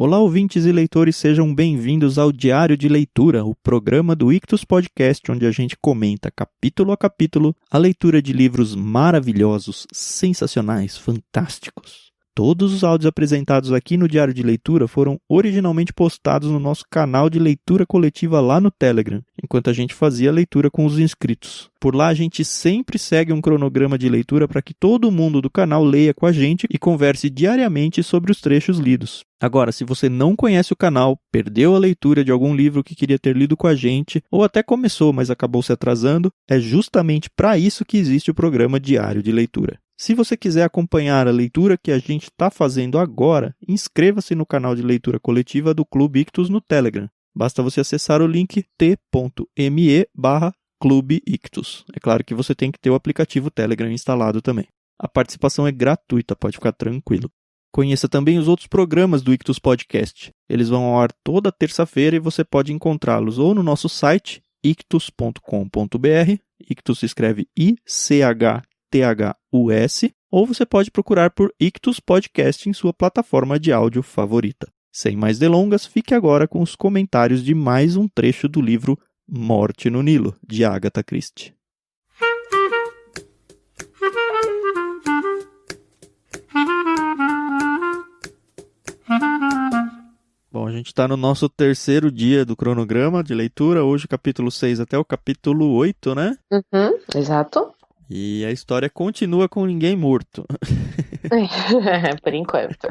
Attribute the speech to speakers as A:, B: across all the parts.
A: Olá, ouvintes e leitores, sejam bem-vindos ao Diário de Leitura, o programa do Ictus Podcast, onde a gente comenta capítulo a capítulo a leitura de livros maravilhosos, sensacionais, fantásticos. Todos os áudios apresentados aqui no Diário de Leitura foram originalmente postados no nosso canal de leitura coletiva lá no Telegram, enquanto a gente fazia a leitura com os inscritos. Por lá a gente sempre segue um cronograma de leitura para que todo mundo do canal leia com a gente e converse diariamente sobre os trechos lidos. Agora, se você não conhece o canal, perdeu a leitura de algum livro que queria ter lido com a gente, ou até começou, mas acabou se atrasando, é justamente para isso que existe o programa Diário de Leitura. Se você quiser acompanhar a leitura que a gente está fazendo agora, inscreva-se no canal de leitura coletiva do Clube Ictus no Telegram. Basta você acessar o link t.me/Clube Ictus. É claro que você tem que ter o aplicativo Telegram instalado também. A participação é gratuita, pode ficar tranquilo. Conheça também os outros programas do Ictus Podcast. Eles vão ao ar toda terça-feira e você pode encontrá-los ou no nosso site, ictus.com.br, Ictus se escreve ICHTHUS, ou você pode procurar por Ictus Podcast em sua plataforma de áudio favorita. Sem mais delongas, fique agora com os comentários de mais um trecho do livro Morte no Nilo, de Agatha Christie. Bom, a gente está no nosso terceiro dia do cronograma de leitura, hoje capítulo 6 até o capítulo 8, né?
B: Exato.
A: E a história continua com ninguém morto.
B: Por enquanto.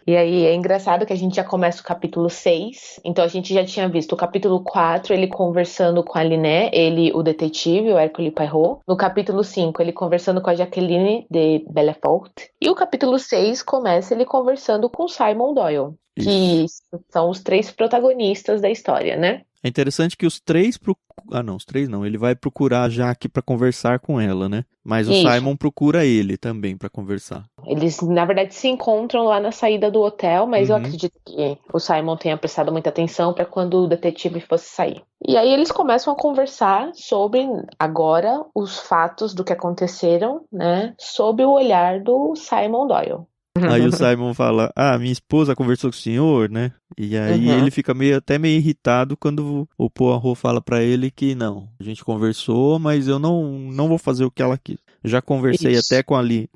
B: E aí é engraçado que a gente já começa o capítulo 6, então a gente já tinha visto o capítulo 4, ele conversando com a Liné, ele, o detetive, o Hercule Poirot. No capítulo 5, ele conversando com a Jacqueline de Belfort. E o capítulo 6 começa ele conversando com Simon Doyle, que são os três protagonistas da história, né?
A: É interessante que os três... os três não. Ele vai procurar a Jaque para conversar com ela, né? Mas o Simon procura ele também para conversar.
B: Eles, na verdade, se encontram lá na saída do hotel, mas eu acredito que o Simon tenha prestado muita atenção para quando o detetive fosse sair. E aí eles começam a conversar sobre, agora, os fatos do que aconteceram, né? Sob o olhar do Simon Doyle.
A: Aí o Simon fala, minha esposa conversou com o senhor, né? E aí ele fica até meio irritado quando o Poirot fala pra ele que não, a gente conversou, mas eu não vou fazer o que ela quis. Já conversei até com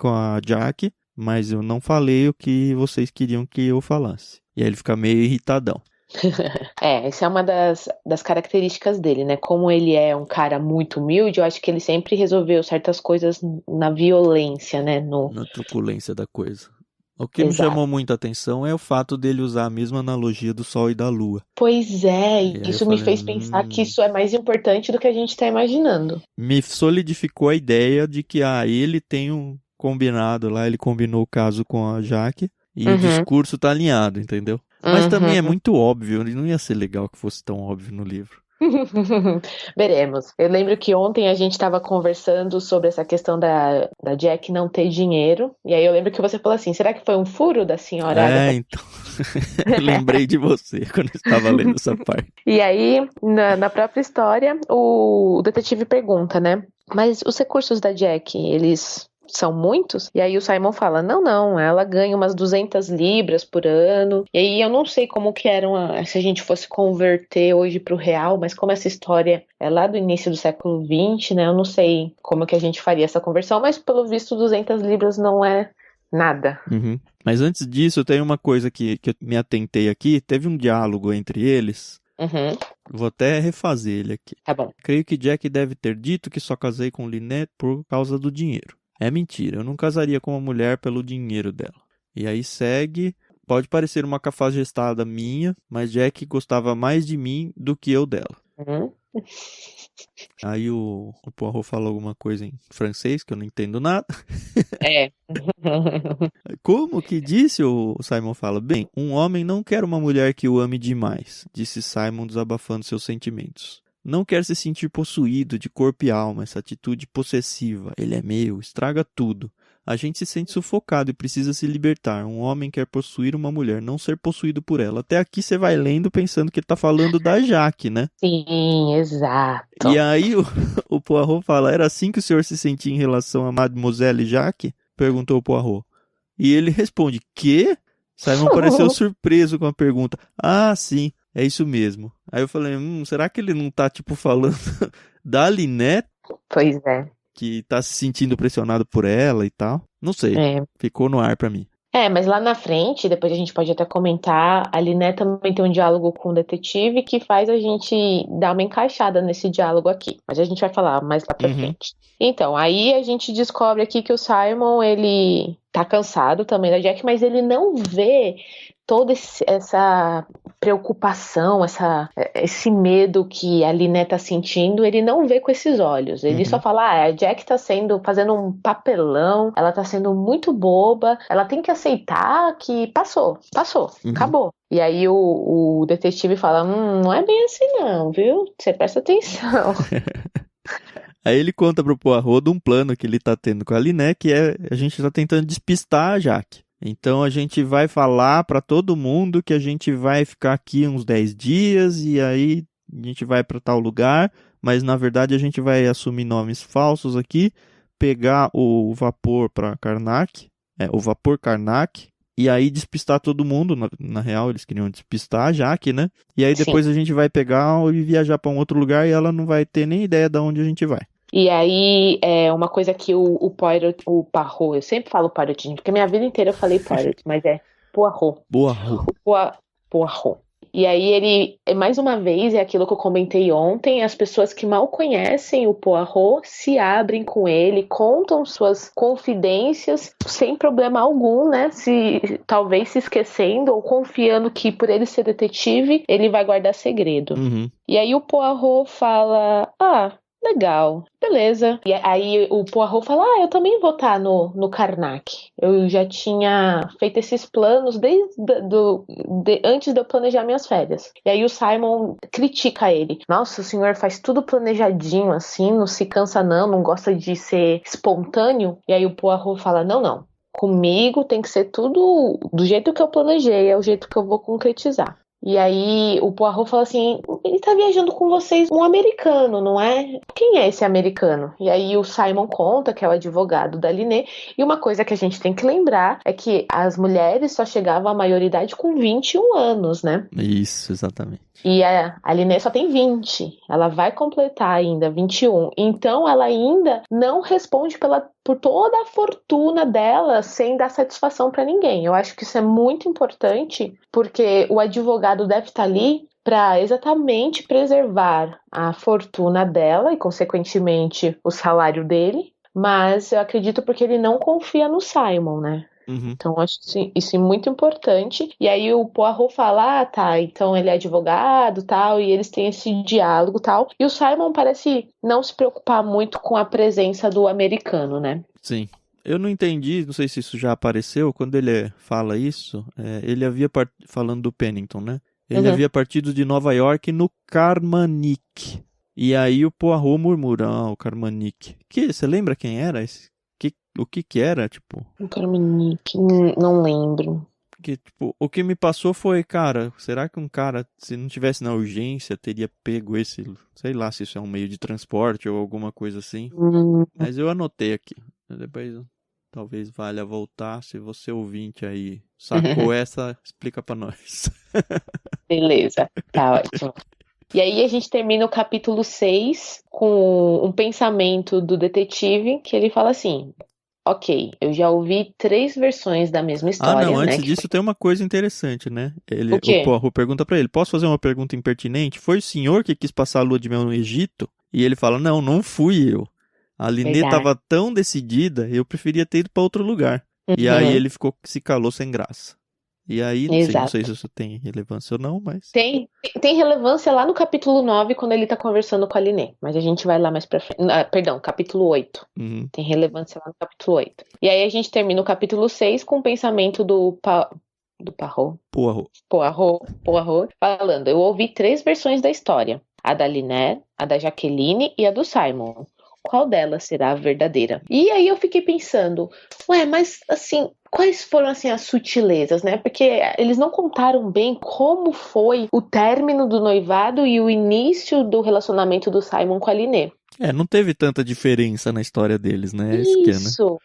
A: a Jack, mas eu não falei o que vocês queriam que eu falasse. E aí ele fica meio irritadão.
B: Essa é uma das características dele, né? Como ele é um cara muito humilde, eu acho que ele sempre resolveu certas coisas na violência, né?
A: Na truculência da coisa. O que me chamou muita atenção é o fato dele usar a mesma analogia do Sol e da Lua.
B: Pois é, isso me fez pensar que isso é mais importante do que a gente está imaginando.
A: Me solidificou a ideia de que ele tem um combinado lá, ele combinou o caso com a Jaque e o discurso tá alinhado, entendeu? Mas também é muito óbvio, não ia ser legal que fosse tão óbvio no livro.
B: Veremos. Eu lembro que ontem a gente estava conversando sobre essa questão da Jack não ter dinheiro. E aí eu lembro que você falou assim, será que foi um furo da senhora?
A: Então. Eu lembrei de você quando eu estava lendo essa parte.
B: E aí, na própria história, o detetive pergunta, né? Mas os recursos da Jack, eles são muitos? E aí o Simon fala, não, ela ganha umas 200 libras por ano. E aí eu não sei como que eram, se a gente fosse converter hoje para o real, mas como essa história é lá do início do século XX, né? Eu não sei como que a gente faria essa conversão, mas pelo visto 200 libras não é nada.
A: Mas antes disso, tem uma coisa que eu me atentei aqui. Teve um diálogo entre eles. Vou até refazer ele aqui.
B: Tá bom.
A: Creio que Jack deve ter dito que só casei com Lynette por causa do dinheiro. É mentira, eu não casaria com uma mulher pelo dinheiro dela. E aí segue, pode parecer uma cafajestada minha, mas Jack gostava mais de mim do que eu dela. Aí o Poirot fala alguma coisa em francês, que eu não entendo nada. Como que disse? O Simon fala, bem, um homem não quer uma mulher que o ame demais, disse Simon desabafando seus sentimentos. Não quer se sentir possuído de corpo e alma, essa atitude possessiva. Ele é meu, estraga tudo. A gente se sente sufocado e precisa se libertar. Um homem quer possuir uma mulher, não ser possuído por ela. Até aqui você vai lendo pensando que ele tá falando da Jaque, né?
B: Sim, exato.
A: E aí o Poirot fala, era assim que o senhor se sentia em relação a Mademoiselle Jaque? Perguntou o Poirot. E ele responde, quê? Simon pareceu surpreso com a pergunta. Ah, sim, é isso mesmo. Aí eu falei, será que ele não tá, tipo, falando da Lynette,
B: Pois é.
A: que tá se sentindo pressionado por ela e tal? Não sei,
B: É.
A: ficou no ar pra mim.
B: Mas lá na frente, depois a gente pode até comentar, a Liné também tem um diálogo com o detetive que faz a gente dar uma encaixada nesse diálogo aqui. Mas a gente vai falar mais lá pra frente. Então, aí a gente descobre aqui que o Simon, ele tá cansado também da Jack, mas ele não vê toda essa preocupação, esse medo que a Liné tá sentindo, ele não vê com esses olhos. Ele só fala, a Jack tá fazendo um papelão, ela tá sendo muito boba, ela tem que aceitar que passou, acabou. E aí o detetive fala, não é bem assim não, viu? Você presta atenção.
A: Aí ele conta pro Poirot de um plano que ele tá tendo com a Liné, que é a gente tá tentando despistar a Jaque. Então a gente vai falar pra todo mundo que a gente vai ficar aqui uns 10 dias e aí a gente vai pra tal lugar, mas na verdade a gente vai assumir nomes falsos aqui, pegar o vapor pra Karnak, o vapor Karnak, e aí despistar todo mundo. Na real eles queriam despistar a Jaque, né? E aí depois a gente vai pegar e viajar pra um outro lugar e ela não vai ter nem ideia de onde a gente vai.
B: E aí, uma coisa que o Poirot, eu sempre falo Poirot, gente, porque minha vida inteira eu falei Poirot, mas é Poirot. Poirot. E aí ele, mais uma vez, é aquilo que eu comentei ontem, as pessoas que mal conhecem o Poirot se abrem com ele, contam suas confidências sem problema algum, né? Talvez se esquecendo ou confiando que por ele ser detetive, ele vai guardar segredo. E aí o Poirot fala, legal, beleza. E aí o Poirot fala, eu também vou estar no Karnak. Eu já tinha feito esses planos antes de eu planejar minhas férias. E aí o Simon critica ele. Nossa, o senhor faz tudo planejadinho assim, não se cansa não gosta de ser espontâneo. E aí o Poirot fala, não. Comigo tem que ser tudo do jeito que eu planejei, é o jeito que eu vou concretizar. E aí o Poirot fala assim, ele tá viajando com vocês um americano, não é? Quem é esse americano? E aí o Simon conta que é o advogado da Liné. E uma coisa que a gente tem que lembrar é que as mulheres só chegavam à maioridade com 21 anos, né?
A: Isso, exatamente.
B: E a Liné só tem 20. Ela vai completar ainda 21. Então ela ainda não responde por toda a fortuna dela sem dar satisfação para ninguém. Eu acho que isso é muito importante, porque o advogado deve estar ali para exatamente preservar a fortuna dela e, consequentemente, o salário dele. Mas eu acredito porque ele não confia no Simon, né? Então, eu acho isso muito importante. E aí o Poirot fala, então ele é advogado, tal, e eles têm esse diálogo, tal. E o Simon parece não se preocupar muito com a presença do americano, né?
A: Sim. Eu não entendi, não sei se isso já apareceu, quando ele fala isso, ele havia falando do Pennington, né? Ele havia partido de Nova York no Carmanique. E aí o Poirot murmura, o Carmanique. Você lembra quem era esse? O que era, tipo?
B: O Carmanique, não lembro.
A: Porque, tipo, o que me passou foi, cara, será que um cara, se não tivesse na urgência, teria pego esse, sei lá se isso é um meio de transporte ou alguma coisa assim. Mas eu anotei aqui. Depois, talvez valha voltar, se você ouvinte aí sacou essa, explica pra nós.
B: Beleza, tá ótimo. E aí a gente termina o capítulo 6 com um pensamento do detetive, que ele fala assim... Ok, eu já ouvi 3 versões da mesma história.
A: Não, antes
B: né,
A: disso tem uma coisa interessante, né?
B: O quê?
A: O Poirot pergunta pra ele, posso fazer uma pergunta impertinente? Foi o senhor que quis passar a lua de mel no Egito? E ele fala, não fui eu. A Liné estava tão decidida, eu preferia ter ido pra outro lugar. E aí ele se calou sem graça. E aí, não sei se isso tem relevância ou não, mas...
B: Tem relevância lá no capítulo 9, quando ele tá conversando com a Liné. Mas a gente vai lá mais pra frente. Perdão, capítulo 8. Tem relevância lá no capítulo 8. E aí a gente termina o capítulo 6 com o pensamento do Poirot, falando, eu ouvi 3 versões da história. A da Liné, a da Jaqueline e a do Simon. Qual delas será a verdadeira? E aí eu fiquei pensando, mas assim... Quais foram, assim, as sutilezas, né? Porque eles não contaram bem como foi o término do noivado e o início do relacionamento do Simon com a Liné.
A: Não teve tanta diferença na história deles, né?
B: Isso.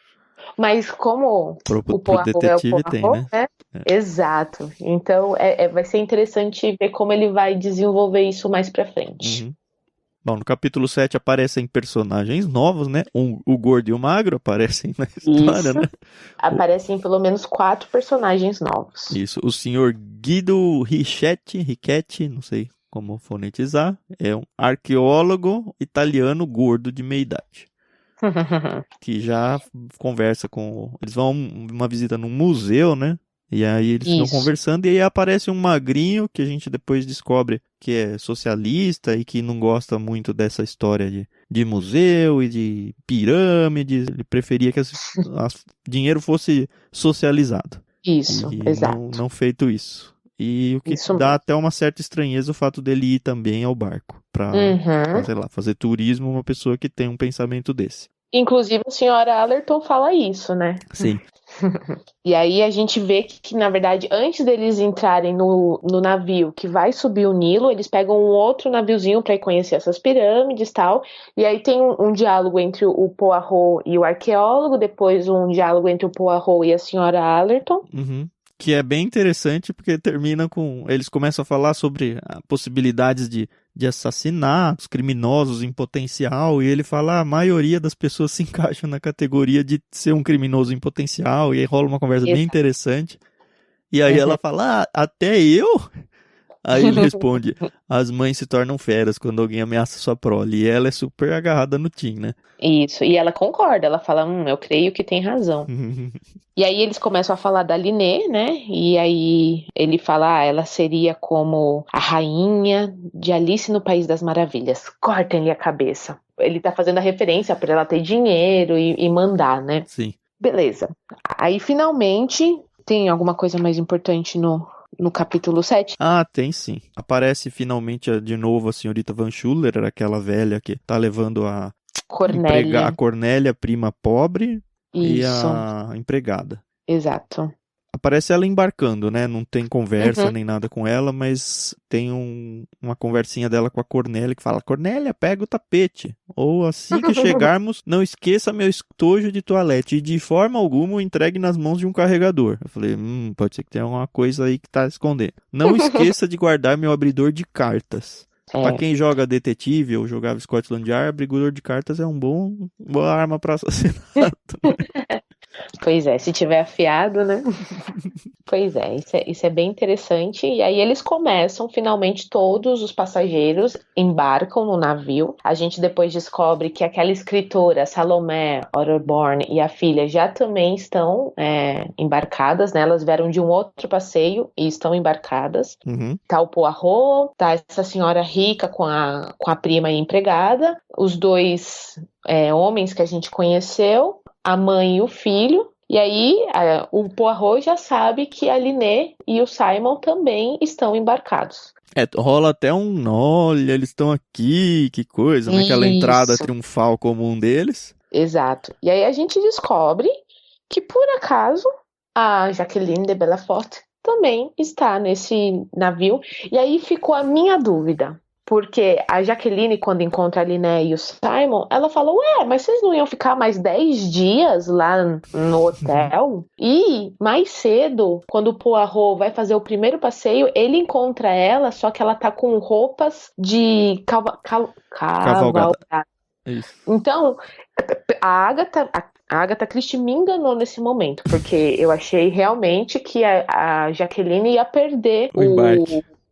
B: Mas como
A: Pro
B: o Poirot é o
A: detetive tem,
B: Poirot,
A: né?
B: né? Exato. Então vai ser interessante ver como ele vai desenvolver isso mais pra frente.
A: Uhum. Bom, no capítulo 7 aparecem personagens novos, né? O gordo e o magro aparecem na história,
B: Isso.
A: né?
B: Aparecem pelo menos 4 personagens novos.
A: Isso. O senhor Guido Richetti, não sei como fonetizar, é um arqueólogo italiano gordo de meia idade. Que já conversa com... Eles vão uma visita num museu, né? E aí eles ficam
B: Isso.
A: conversando e aí aparece um magrinho que a gente depois descobre que é socialista e que não gosta muito dessa história de museu e de pirâmides. Ele preferia que dinheiro fosse socializado.
B: Isso,
A: E
B: exato.
A: não feito isso. E o que
B: Isso
A: dá
B: mesmo.
A: até uma certa estranheza o fato dele ir também ao barco. Pra,
B: Uhum.
A: sei lá, fazer turismo uma pessoa que tem um pensamento desse.
B: Inclusive a senhora Allerton fala isso, né?
A: Sim.
B: E aí a gente vê que, na verdade, antes deles entrarem no navio que vai subir o Nilo, eles pegam um outro naviozinho para ir conhecer essas pirâmides e tal. E aí tem um diálogo entre o Poirot e o arqueólogo, depois um diálogo entre o Poirot e a senhora Allerton.
A: Uhum. Que é bem interessante porque termina com... Eles começam a falar sobre possibilidades de assassinatos, criminosos em potencial, e ele fala a maioria das pessoas se encaixam na categoria de ser um criminoso em potencial, e aí rola uma conversa bem
B: Exato.
A: interessante. E aí ela fala, até eu? Aí ele responde, as mães se tornam feras quando alguém ameaça sua prole, e ela é super agarrada no Tim, né?
B: Isso, e ela concorda, ela fala, eu creio que tem razão. E aí eles começam a falar da Linné, né? E aí ele fala, ela seria como a rainha de Alice no País das Maravilhas. Cortem-lhe a cabeça. Ele tá fazendo a referência para ela ter dinheiro e mandar, né?
A: Sim.
B: Beleza. Aí finalmente tem alguma coisa mais importante no capítulo 7?
A: Ah, tem sim. Aparece finalmente de novo a senhorita Van Schuller, aquela velha que tá levando a
B: Cornélia.
A: a Cornélia, prima pobre, e
B: Isso,
A: a empregada.
B: exato.
A: Aparece ela embarcando, né? Não tem conversa
B: Uhum.
A: nem nada com ela, mas tem uma conversinha dela com a Cornélia que fala: Cornélia, pega o tapete. Ou assim que chegarmos, não esqueça meu estojo de toalete e de forma alguma o entregue nas mãos de um carregador. Eu falei: pode ser que tenha alguma coisa aí que tá escondendo. Não esqueça de guardar meu abridor de cartas. Pra quem joga detetive ou jogava Scotland Yard, abridor de cartas é boa arma pra assassinato.
B: Pois é, se tiver afiado, né? Pois é, isso é bem interessante. E aí eles começam, finalmente, todos os passageiros embarcam no navio. A gente depois descobre que aquela escritora, Salomé Otterborn, e a filha já também estão embarcadas, né? Elas vieram de um outro passeio e estão embarcadas.
A: Uhum.
B: Tá o Poirot, tá essa senhora rica com a prima e empregada, os dois homens que a gente conheceu, a mãe e o filho. E aí o Poirot já sabe que a Linné e o Simon também estão embarcados.
A: Rola até olha, eles estão aqui, que coisa, né? Aquela entrada
B: Isso,
A: triunfal comum deles.
B: exato. E aí a gente descobre que, por acaso, a Jacqueline de Bellafort também está nesse navio. E aí ficou a minha dúvida. Porque a Jaqueline, quando encontra a Linné e o Simon, ela fala, mas vocês não iam ficar mais 10 dias lá no hotel? E mais cedo, quando o Poirot vai fazer o primeiro passeio, ele encontra ela, só que ela tá com roupas de cavalgada.
A: Isso.
B: Então, a Agatha Christie me enganou nesse momento, porque eu achei realmente que a Jaqueline ia perder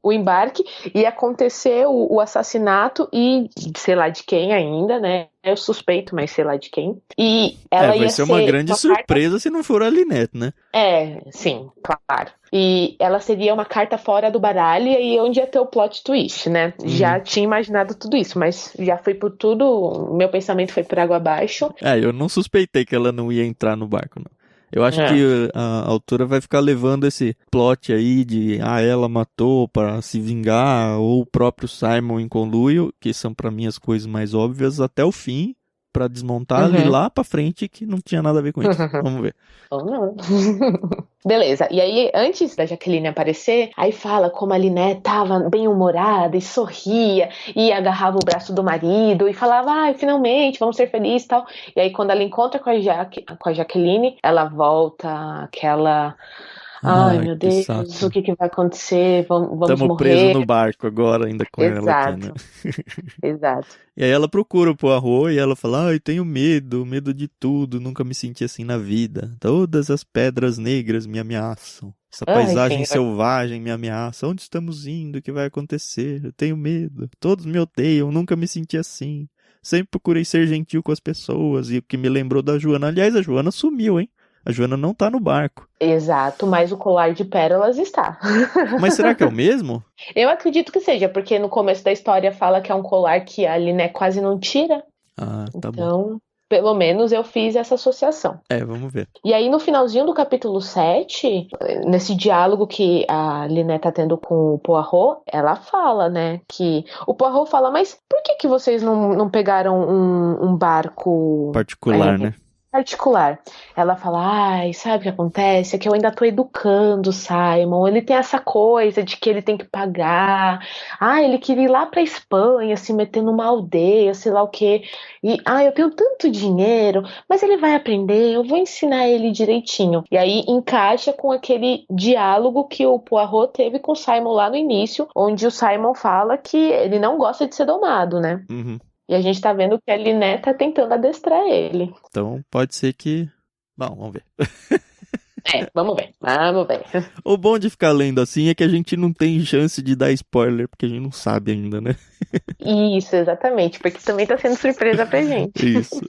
B: o embarque, ia acontecer o assassinato e sei lá de quem ainda, né? Eu suspeito, mas sei lá de quem. E ela
A: vai
B: ia
A: ser uma grande surpresa se não for a Lynette, né?
B: Sim, claro. E ela seria uma carta fora do baralho e aí onde ia ter o plot twist, né? Já tinha imaginado tudo isso, mas já foi por tudo, meu pensamento foi por água abaixo.
A: Eu não suspeitei que ela não ia entrar no barco, não. Eu acho que a autora vai ficar levando esse plot aí de ela matou para se vingar, ou o próprio Simon em conluio, que são para mim as coisas mais óbvias, até o fim. pra desmontar ali lá pra frente que não tinha nada a ver com isso. Vamos ver.
B: Ou não. Beleza, e aí antes da Jaqueline aparecer, aí fala como a Liné tava bem humorada e sorria e agarrava o braço do marido e falava, ai, finalmente, vamos ser felizes e tal. E aí quando ela encontra com a Jaqueline, ela volta aquela... Ai, meu Deus,
A: saco.
B: o que vai acontecer? Vamos
A: Tamo
B: morrer.
A: presos no barco agora, ainda com ela aqui, né?
B: Exato.
A: E aí ela procura o Poirot e ela fala, ai, tenho medo de tudo, nunca me senti assim na vida. Todas as pedras negras me ameaçam. Essa paisagem selvagem me ameaça. Onde estamos indo? O que vai acontecer? Eu tenho medo. Todos me odeiam, nunca me senti assim. Sempre procurei ser gentil com as pessoas. E o que me lembrou da Joana. Aliás, a Joana sumiu, hein? A Joana não tá no barco.
B: Exato, mas o colar de pérolas está.
A: Mas será que é o mesmo?
B: Eu acredito que seja, porque no começo da história fala que é um colar que a Liné quase não tira.
A: Ah, tá bom.
B: Então, pelo menos eu fiz essa associação.
A: Vamos ver.
B: E aí no finalzinho do capítulo 7, nesse diálogo que a Liné tá tendo com o Poirot, ela fala, né, que o Poirot fala, mas por que vocês não pegaram um barco...
A: Particular, né?
B: Particular. Ela fala, ai, sabe o que acontece? É que eu ainda tô educando o Simon, ele tem essa coisa de que ele tem que pagar, ele queria ir lá pra Espanha, se meter numa aldeia, sei lá o quê, e, eu tenho tanto dinheiro, mas ele vai aprender, eu vou ensinar ele direitinho. E aí encaixa com aquele diálogo que o Poirot teve com o Simon lá no início, onde o Simon fala que ele não gosta de ser domado, né?
A: Uhum.
B: E a gente tá vendo que a Liné tá tentando adestrar ele.
A: Então pode ser que... Bom, vamos ver.
B: Vamos ver.
A: O bom de ficar lendo assim é que a gente não tem chance de dar spoiler, porque a gente não sabe ainda, né?
B: Isso, exatamente, porque também tá sendo surpresa pra gente.
A: Isso.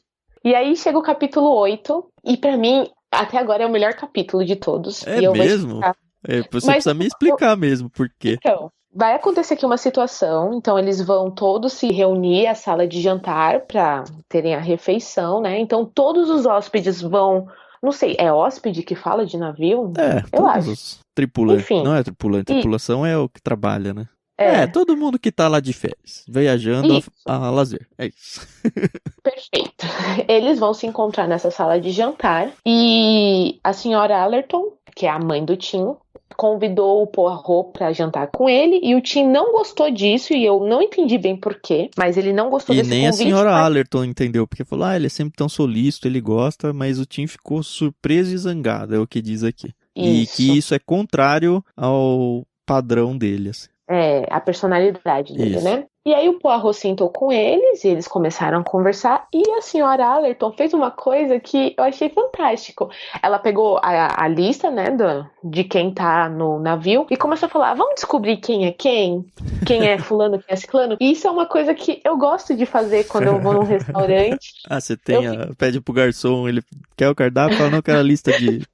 B: E aí chega o capítulo 8, e pra mim, até agora é o melhor capítulo de todos.
A: É
B: e eu
A: mesmo? Você precisa me explicar mesmo por quê.
B: Então, vai acontecer aqui uma situação, então eles vão todos se reunir à sala de jantar pra terem a refeição, né? Então todos os hóspedes vão... Não sei, é hóspede que fala de navio? Eu acho.
A: Os tripulantes.
B: Enfim.
A: Não é tripulante, tripulação é o que trabalha, né?
B: É,
A: todo mundo que tá lá de férias, viajando a lazer. É isso.
B: Perfeito. Eles vão se encontrar nessa sala de jantar e a senhora Allerton, que é a mãe do Tim, convidou o Poirot para jantar com ele e o Tim não gostou disso e eu não entendi bem porquê, mas ele não gostou desse convite.
A: E nem a senhora Allerton entendeu, porque falou, ele é sempre tão solícito, ele gosta, mas o Tim ficou surpreso e zangado, é o que diz aqui. E que isso é contrário ao padrão dele, assim.
B: A personalidade dele, né? E aí o Poirot sentou com eles e eles começaram a conversar e a senhora Allerton fez uma coisa que eu achei fantástico. Ela pegou a lista, né, de quem tá no navio e começou a falar, vamos descobrir quem é fulano, quem é ciclano. E isso é uma coisa que eu gosto de fazer quando eu vou num restaurante.
A: Você pede pro garçom, ele quer o cardápio, fala, não, quero a lista de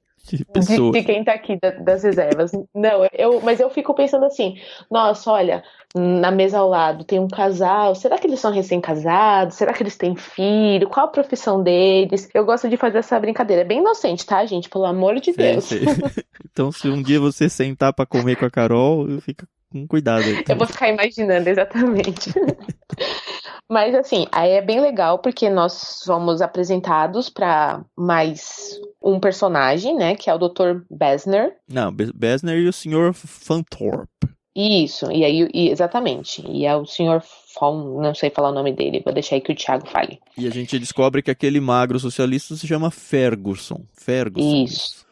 A: pessoas.
B: De quem tá aqui, das reservas. Não, mas eu fico pensando assim, nossa, olha, na mesa ao lado tem um casal, será que eles são recém-casados? Será que eles têm filho? Qual a profissão deles? Eu gosto de fazer essa brincadeira, é bem inocente, tá, gente? Pelo amor de Deus.
A: Sei. Então, se um dia você sentar pra comer com a Carol, fica com cuidado aí.
B: Eu vou ficar imaginando, exatamente. Mas assim, aí é bem legal porque nós somos apresentados para mais um personagem, né, que é o Dr. Besner.
A: Não, Besner e o Sr. Fanthorpe.
B: Isso, e aí, exatamente. E é o Sr. Fawn, não sei falar o nome dele, vou deixar aí que o Thiago fale.
A: E a gente descobre que aquele magro socialista se chama Ferguson.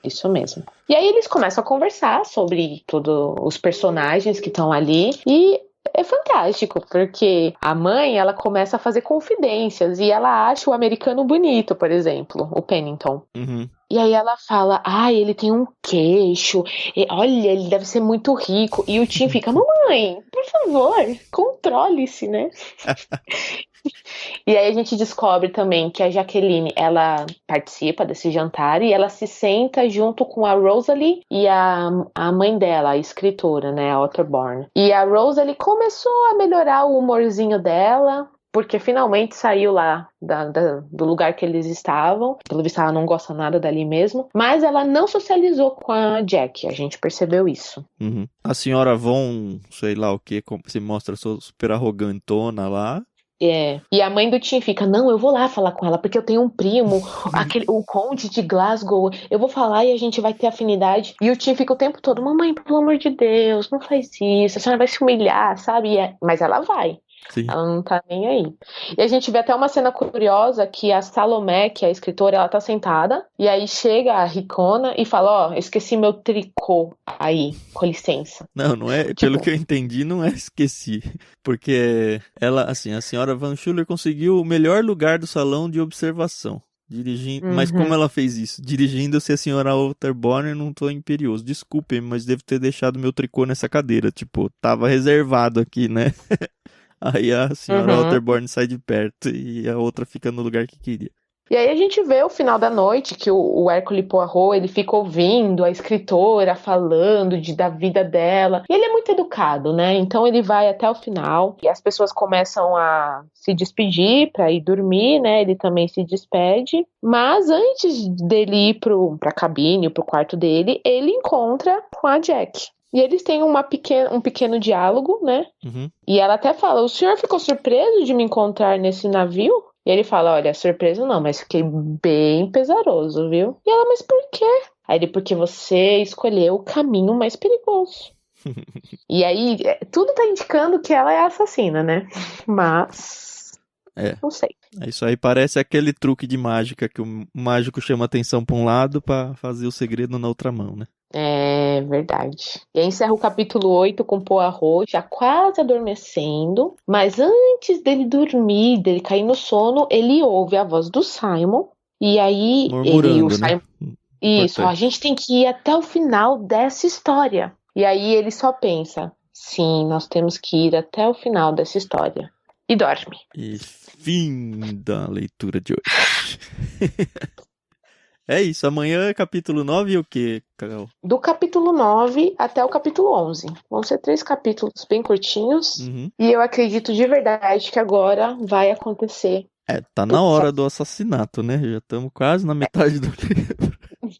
B: Isso mesmo. E aí eles começam a conversar sobre todos os personagens que estão ali e é fantástico, porque a mãe, ela começa a fazer confidências e ela acha o americano bonito, por exemplo, o Pennington.
A: Uhum.
B: E aí ela fala, ele tem um queixo, olha, ele deve ser muito rico. E o Tim fica, mamãe, por favor, controle-se, né? E aí a gente descobre também que a Jaqueline, ela participa desse jantar e ela se senta junto com a Rosalie e a mãe dela, a escritora, né, a Otterborn. E a Rosalie começou a melhorar o humorzinho dela, porque finalmente saiu lá do lugar que eles estavam. Pelo visto, ela não gosta nada dali mesmo. Mas ela não socializou com a Jack. A gente percebeu isso.
A: Uhum. A senhora Von, sei lá o que, como se mostra super arrogantona lá.
B: E a mãe do Tim fica, não, eu vou lá falar com ela, porque eu tenho um primo, o conde de Glasgow, eu vou falar e a gente vai ter afinidade. E o Tim fica o tempo todo, mamãe, pelo amor de Deus, não faz isso, a senhora vai se humilhar, sabe? Mas ela vai.
A: Sim.
B: Ela não tá nem aí. E a gente vê até uma cena curiosa que a Salomé, que é a escritora, ela tá sentada, e aí chega a Ricona e fala, esqueci meu tricô aí, com licença.
A: Não é, pelo que eu entendi, não é esqueci. Porque ela, assim, a senhora Van Schuller conseguiu o melhor lugar do salão de observação. Dirigindo, mas como ela fez isso? Dirigindo-se a senhora Otterborn, não tô imperioso. Desculpem, mas devo ter deixado meu tricô nessa cadeira. Tipo, tava reservado aqui, né? Aí a senhora Otterborn sai de perto e a outra fica no lugar que queria.
B: E aí a gente vê o final da noite que o Hercule Poirot, ele fica ouvindo a escritora falando da vida dela. E ele é muito educado, né? Então ele vai até o final e as pessoas começam a se despedir para ir dormir, né? Ele também se despede. Mas antes dele ir pra cabine, pro quarto dele, ele encontra com a Jack. E eles têm um pequeno diálogo, né? E ela até fala, o senhor ficou surpreso de me encontrar nesse navio? E ele fala, olha, surpreso não, mas fiquei bem pesaroso, viu? E ela, mas por quê? Aí ele, porque você escolheu o caminho mais perigoso. E aí, tudo tá indicando que ela é a assassina, né? Mas... não sei.
A: Isso aí parece aquele truque de mágica que o mágico chama atenção pra um lado pra fazer o segredo na outra mão, né?
B: É verdade. E aí encerra o capítulo 8 com Poirot já quase adormecendo, mas antes dele dormir, dele cair no sono, ele ouve a voz do Simon, e aí
A: murmurando,
B: Simon...
A: né?
B: Isso, a gente tem que ir até o final dessa história. E aí ele só pensa, sim, nós temos que ir até o final dessa história. E dorme.
A: E fim da leitura de hoje. É isso, amanhã é capítulo 9 e o que, Carol?
B: Do capítulo 9 até o capítulo 11. Vão ser 3 capítulos bem curtinhos. E eu acredito de verdade que agora vai acontecer.
A: Tá na hora do assassinato, né? Já estamos quase na metade do livro.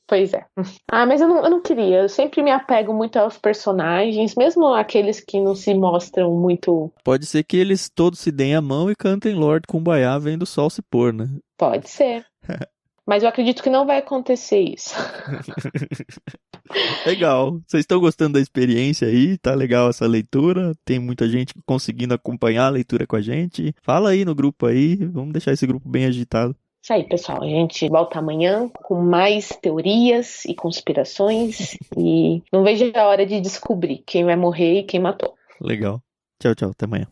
B: Pois é. Mas eu não queria. Eu sempre me apego muito aos personagens, mesmo aqueles que não se mostram muito...
A: Pode ser que eles todos se deem a mão e cantem Lord Kumbaya vendo o sol se pôr, né?
B: Pode ser. Mas eu acredito que não vai acontecer isso.
A: Legal. Vocês estão gostando da experiência aí? Tá legal essa leitura? Tem muita gente conseguindo acompanhar a leitura com a gente? Fala aí no grupo aí. Vamos deixar esse grupo bem agitado.
B: Isso aí, pessoal. A gente volta amanhã com mais teorias e conspirações. E não vejo a hora de descobrir quem vai morrer e quem matou.
A: Legal. Tchau, tchau. Até amanhã.